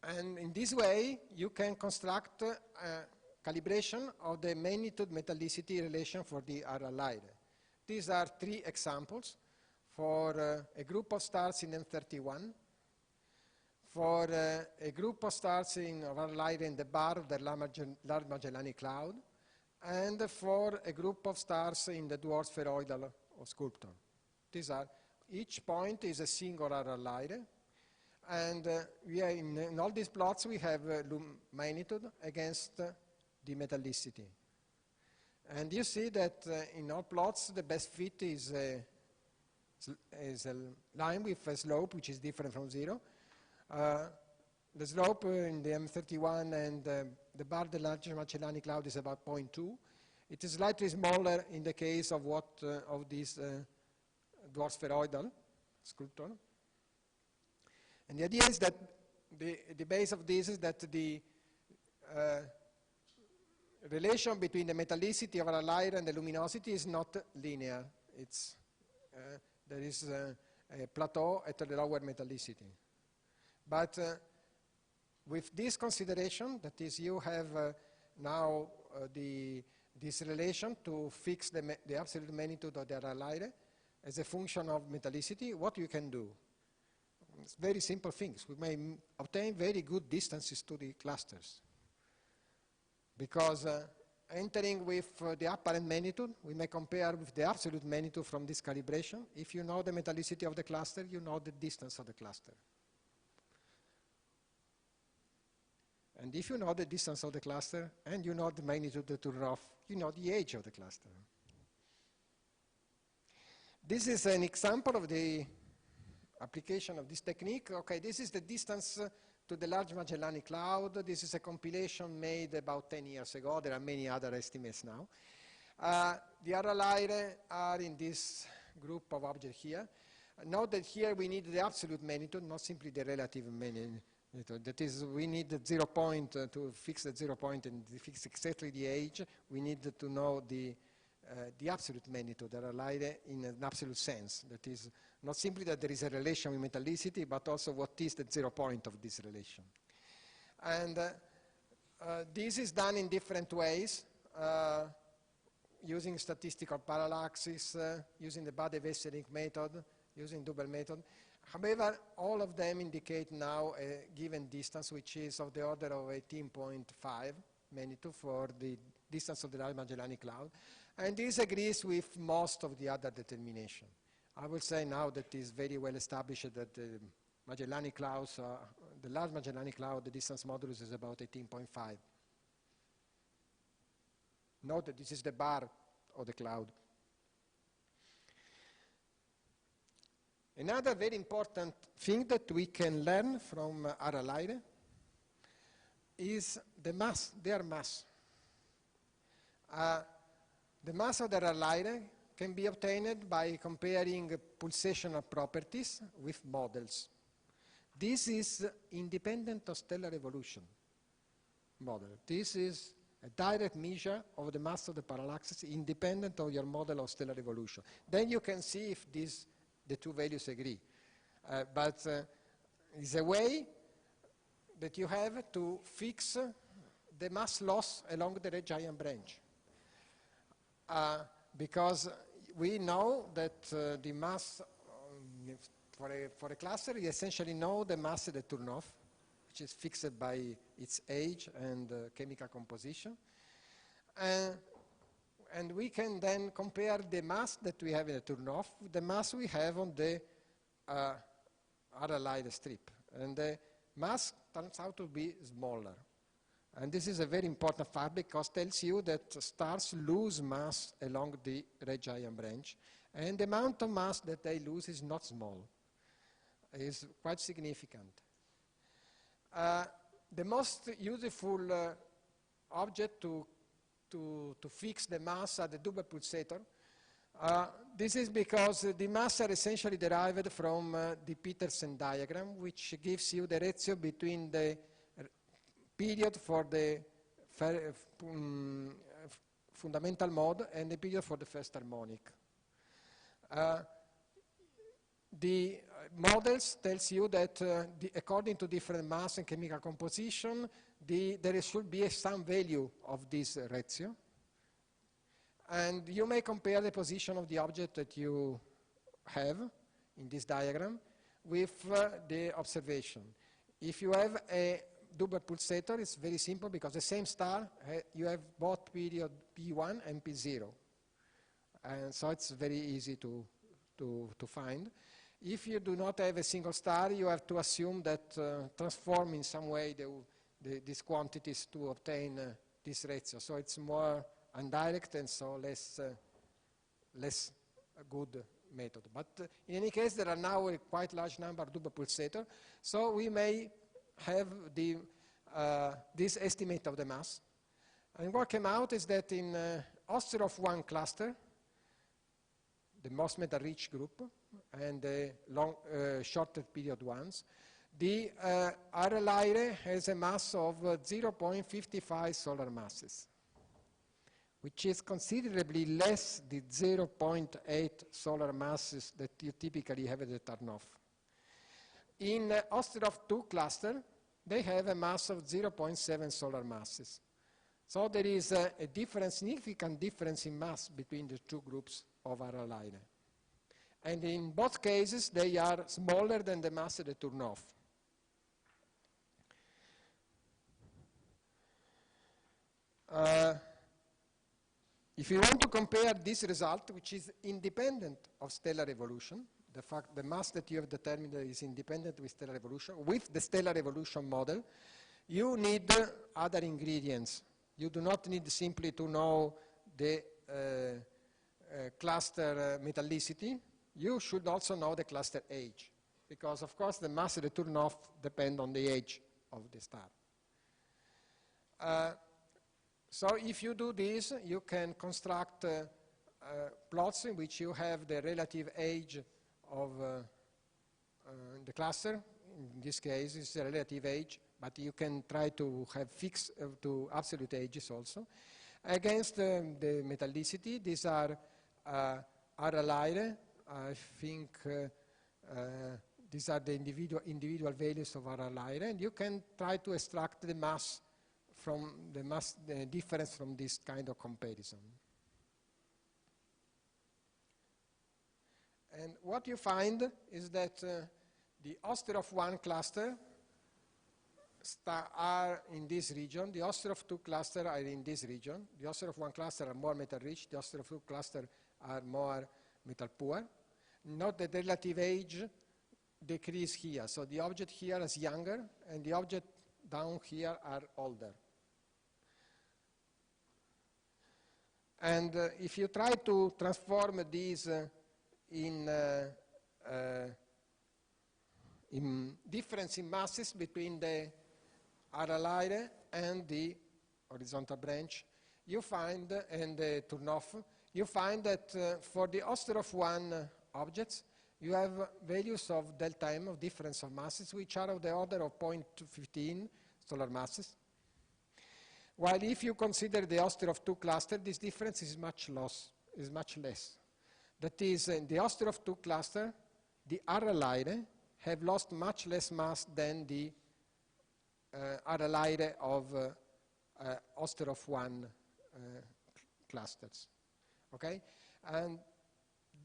And in this way, you can construct a calibration of the magnitude metallicity relation for the RLI. These are three examples for a group of stars in M31, for a group of stars in RLI in the bar of the Large Magellanic Cloud, and for a group of stars in the dwarf spheroidal of Sculptor. These are, each point is a single RLI, and in all these plots we have magnitude against the metallicity. And you see that in all plots the best fit is a line with a slope which is different from 0. The slope in the M31 and the bar the Large Magellanic Cloud is about 0.2. It is slightly smaller in the case of this dwarf spheroidal Sculptor. And the idea is that the base of this is that the relation between the metallicity of RLI and the luminosity is not linear. It's, there is a plateau at the lower metallicity. But with this consideration, that is, you have now this relation to fix the absolute magnitude of the RLI as a function of metallicity, what you can do? It's very simple things. We may obtain very good distances to the clusters. Because entering with the apparent magnitude, we may compare with the absolute magnitude from this calibration. If you know the metallicity of the cluster, you know the distance of the cluster. And if you know the distance of the cluster, and you know the magnitude to rough, you know the age of the cluster. This is an example of the application of this technique. Okay, this is the distance to the Large Magellanic Cloud. This is a compilation made about 10 years ago. There are many other estimates now. The RLI are in this group of objects here. Note that here we need the absolute magnitude, not simply the relative magnitude. That is, we need the 0 point to fix the 0 point and fix exactly the age. We need to know the absolute magnitude, the RLI in an absolute sense. That is, not simply that there is a relation with metallicity, but also what is the 0 point of this relation. And this is done in different ways. using statistical parallaxes, using the Bade-Wesseling method, using double method. However, all of them indicate now a given distance, which is of the order of 18.5 magnitude for the distance of the Large Magellanic Cloud. And this agrees with most of the other determination. I will say now that it is very well established that the Magellanic clouds, the Large Magellanic Cloud, the distance modulus is about 18.5. Note that this is the bar of the cloud. Another very important thing that we can learn from Raffaele is the mass, their mass. The mass of the Raffaele can be obtained by comparing pulsational properties with models. This is independent of stellar evolution model. This is a direct measure of the mass of the parallaxes independent of your model of stellar evolution. Then you can see if the two values agree. But it's a way that you have to fix the mass loss along the red giant branch. Because we know that the mass for a cluster, you essentially know the mass at the turn-off, which is fixed by its age and chemical composition. And we can then compare the mass that we have in the turn-off with the mass we have on the Raffaele strip. And the mass turns out to be smaller. And this is a very important fact because it tells you that stars lose mass along the red giant branch. And the amount of mass that they lose is not small. It's quite significant. The most useful object to fix the mass are the double pulsator. This is because the mass are essentially derived from the Petersen diagram, which gives you the ratio between the period for the fundamental mode and the period for the first harmonic. The models tells you that according to different mass and chemical composition, there should be some value of this ratio. And you may compare the position of the object that you have in this diagram with the observation. If you have a double pulsator, it's very simple because the same star, you have both period P1 and P0. And so it's very easy to find. If you do not have a single star, you have to assume that transform in some way these quantities to obtain this ratio. So it's more indirect and so less good method. But in any case, there are now a quite large number of double pulsators. So we may have this estimate of the mass. And what came out is that in Ostrov 1 cluster, the most metal-rich group, and the shorter period ones, the Raffaele has a mass of 0.55 solar masses, which is considerably less the 0.8 solar masses that you typically have at the turn-off. In Ostrov 2 cluster, they have a mass of 0.7 solar masses. So there is a significant difference in mass between the two groups of Raffaele. And in both cases, they are smaller than the mass at the turn-off. If you want to compare this result, which is independent of stellar evolution, the mass that you have determined is independent with stellar evolution, with the stellar evolution model, you need other ingredients. You do not need simply to know the cluster metallicity. You should also know the cluster age, because of course the mass at the turn-off depend on the age of the star. So if you do this, you can construct plots in which you have the relative age of the cluster. In this case, it's a relative age, but you can try to have fixed to absolute ages also. Against the metallicity, these are Raffaele. I think these are the individual values of Raffaele, and you can try to extract the mass from the difference from this kind of comparison. And what you find is that the Ostrov 1 cluster are in this region, the Ostrov 2 cluster are in this region, the Ostrov 1 cluster are more metal rich, the Ostrov 2 cluster are more metal poor. Note that the relative age decrease here, so the object here is younger and the object down here are older. And if you try to transform these in difference in masses between the Raffaele and the horizontal branch, you find, and the turn-off, you find that for the Ostrov 1 objects, you have values of delta m, of difference of masses, which are of the order of 0.15 solar masses. While if you consider the Ostrov 2 cluster, this difference is much less. That is, in the Ostrov 2 cluster, the Raffaele have lost much less mass than the Raffaele of Ostrov 1 clusters. Okay? And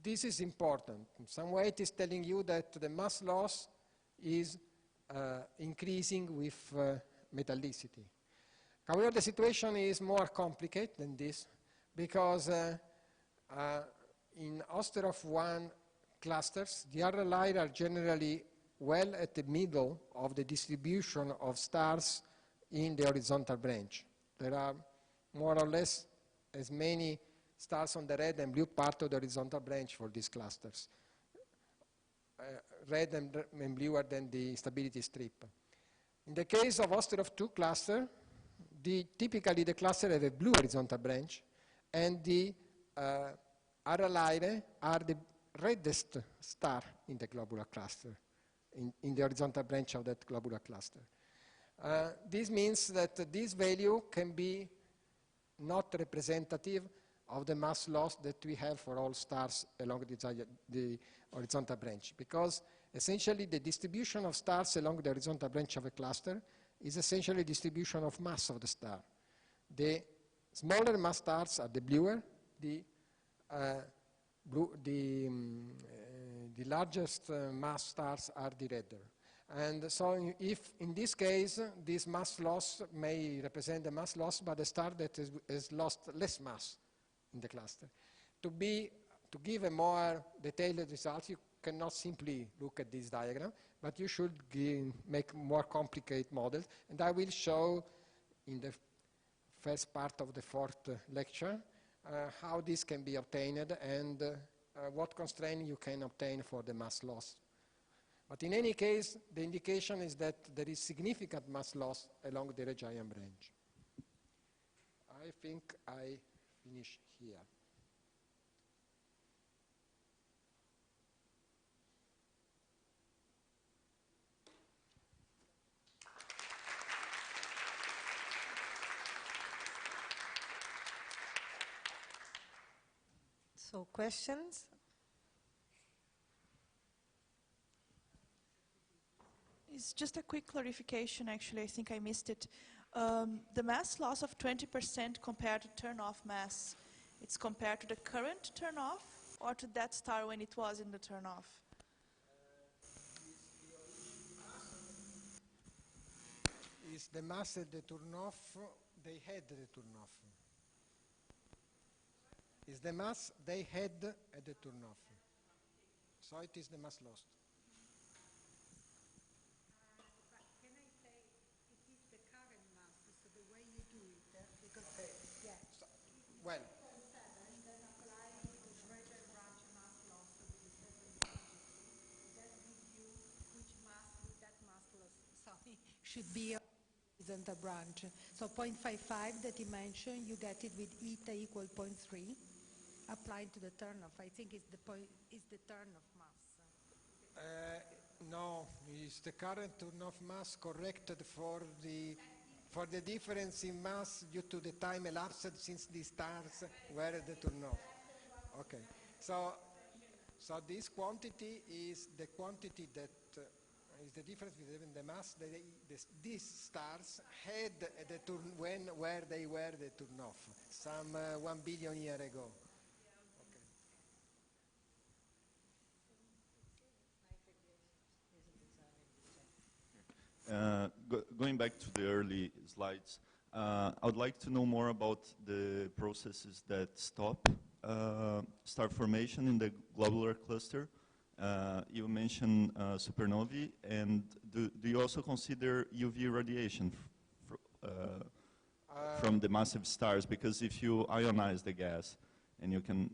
this is important. In some way it is telling you that the mass loss is increasing with metallicity. However, the situation is more complicated than this because in Ostrov 1 clusters, the Raffaele are generally well at the middle of the distribution of stars in the horizontal branch. There are more or less as many stars on the red and blue part of the horizontal branch for these clusters. Red and bluer than the stability strip. In the case of Ostrov 2 cluster, typically the cluster have a blue horizontal branch, and the Raffaele are the reddest star in the globular cluster, in the horizontal branch of that globular cluster. This means that this value can be not representative of the mass loss that we have for all stars along the horizontal branch, because essentially the distribution of stars along the horizontal branch of a cluster is essentially a distribution of mass of the star. The smaller mass stars are the bluer, the largest mass stars are the redder. And so if in this case this mass loss may represent the mass loss by the star that has lost less mass in the cluster. To give a more detailed result, you cannot simply look at this diagram, but you should make more complicated models, and I will show in the first part of the fourth lecture how this can be obtained and what constraint you can obtain for the mass loss. But in any case, the indication is that there is significant mass loss along the Regian branch. I think I finish here. So questions? It's just a quick clarification, actually. I think I missed it. The mass loss of 20% compared to turn-off mass, it's compared to the current turn-off or to that star when it was in the turn-off? Is the mass at the turn-off, they had the turn-off. Is the mass they had at the turn-off. So it is the mass lost. Can I say it is the current mass, so the way you do it, because, yeah. So, well. Then apply the greater branch mass loss with a certain quantity. That gives you which mass with that mass loss, sorry, should be on the branch. So 0.55 that you mentioned, you get it with eta equal 0.3. Applied to the turn-off, I think it's the point, is the turn-off mass. No, is the current turn-off mass corrected for the difference in mass due to the time elapsed since the stars were at the turn-off? Okay, so this quantity is the quantity that is the difference between the mass that these stars had at the where they were the turn-off, some 1 billion years ago. Going back to the early slides, I would like to know more about the processes that stop star formation in the globular cluster. You mentioned supernovae, and do you also consider UV radiation from the massive stars? Because if you ionize the gas, and you can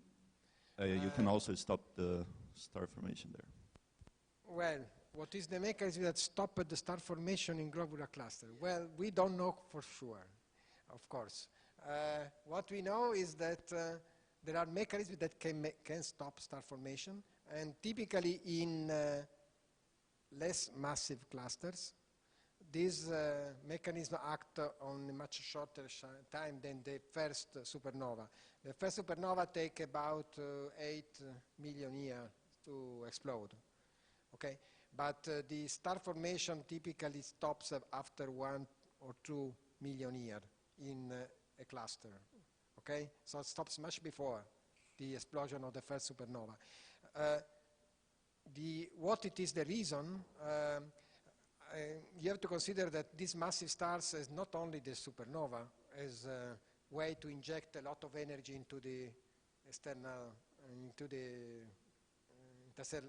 also stop the star formation there. Well, what is the mechanism that stopped the star formation in globular cluster? Well, we don't know for sure, of course. What we know is that there are mechanisms that can stop star formation, and typically in less massive clusters, these mechanisms act on a much shorter time than the first supernova. The first supernova take about 8 million years to explode. Okay, but the star formation typically stops after 1 or 2 million years in a cluster. Okay, so it stops much before the explosion of the first supernova. What it is the reason? You have to consider that these massive stars is not only the supernova as a way to inject a lot of energy into the external, into the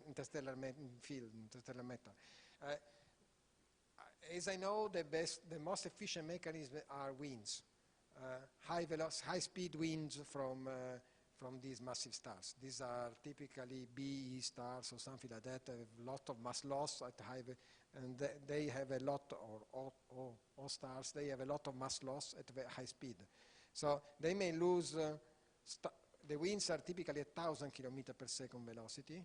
interstellar field, interstellar matter. As I know, the most efficient mechanism are winds, high-speed winds from these massive stars. These are typically BE stars or something like that. Have a lot of mass loss at high, and they have a lot, or all stars. They have a lot of mass loss at high speed. So they may lose. The winds are typically 1,000 kilometers per second velocity,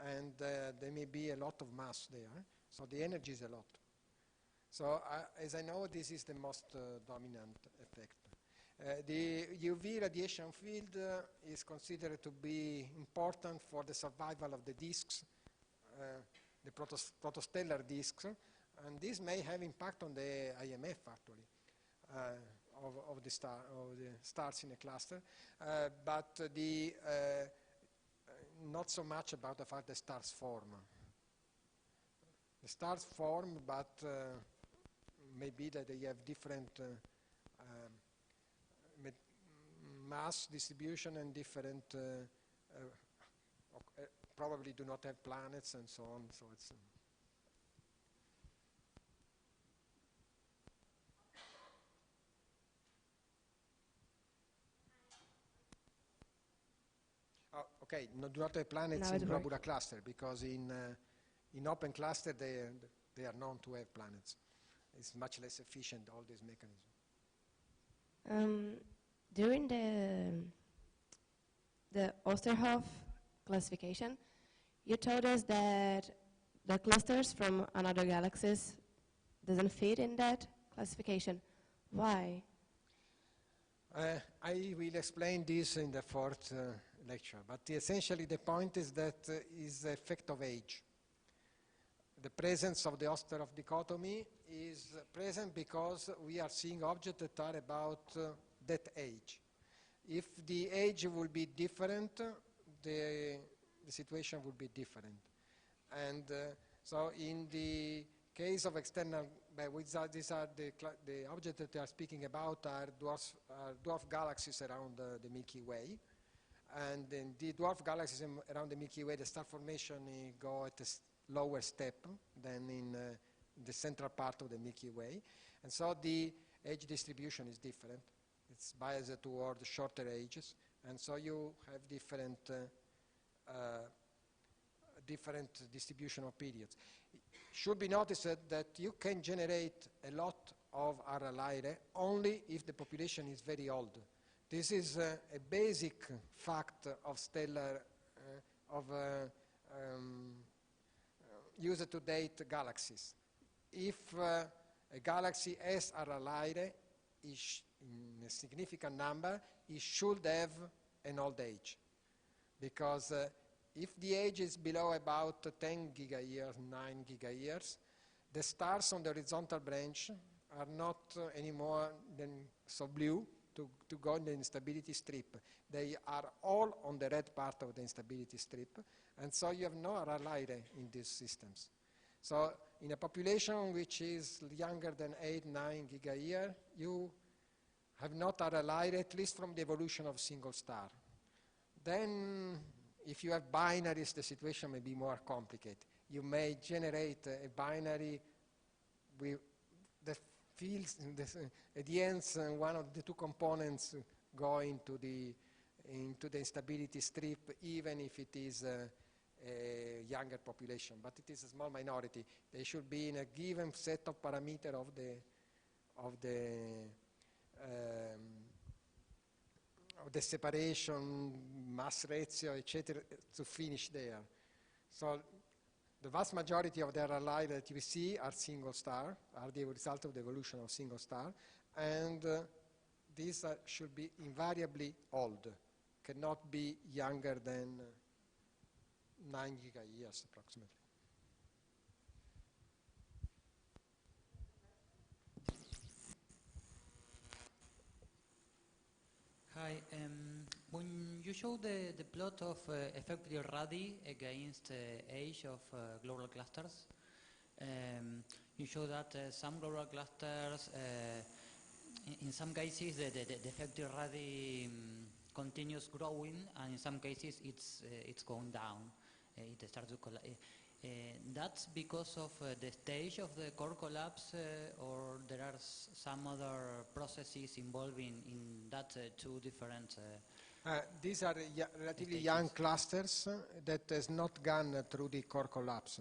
and there may be a lot of mass there. So the energy is a lot. So as I know, this is the most dominant effect. The UV radiation field is considered to be important for the survival of the disks, the protostellar disks, and this may have impact on the IMF actually of the stars in a cluster, but not so much about the fact that stars form. The stars form, but maybe that they have different mass distribution and different, probably do not have planets and so on. So it's. Okay, no, do not have planets in globular cluster, because in open cluster they are known to have planets. It's much less efficient, all these mechanisms. During the Osterhoff classification, you told us that the clusters from another galaxies doesn't fit in that classification. Why? I will explain this in the fourth lecture, but essentially the point is that is the effect of age. The presence of the Osterhoff dichotomy is present because we are seeing objects that are about that age. If the age will be different, the situation will be different. And so in the case of external, these are the objects that they are speaking about are dwarf galaxies around the Milky Way. And in the dwarf galaxies around the Milky Way, the star formation go at a lower step than in the central part of the Milky Way. And so the age distribution is different. It's biased toward shorter ages. And so you have different distribution of periods. It should be noticed that you can generate a lot of Ara Lyrae only if the population is very old. This is a basic fact of stellar, used to date galaxies. If a galaxy has Ara Lyrae in a significant number, it should have an old age. Because if the age is below about 10 gigayears, 9 gigayears, the stars on the horizontal branch are not anymore than so blue to go in the instability strip. They are all on the red part of the instability strip, and so you have no Ara Lyrae in these systems. So in a population which is younger than 8, 9 gigayear, you have not RLI, at least from the evolution of single star. Then, if you have binaries, the situation may be more complicated. You may generate a binary with that feels at the ends one of the two components go into the instability strip, even if it is a younger population, but it is a small minority. They should be in a given set of parameters of the separation, mass ratio, etc., to finish there. So the vast majority of the RLI that we see are single star, are the result of the evolution of single star, and these should be invariably old, cannot be younger than 9 gigayears approximately. Hi. When you show the plot of effective radii against age of global clusters, you show that some global clusters, in some cases, the effective radii continues growing, and in some cases, it's going down. It starts to collapse. That's because of the stage of the core collapse, or there are some other processes involving in that two different These are relatively stages. young clusters that has not gone through the core collapse.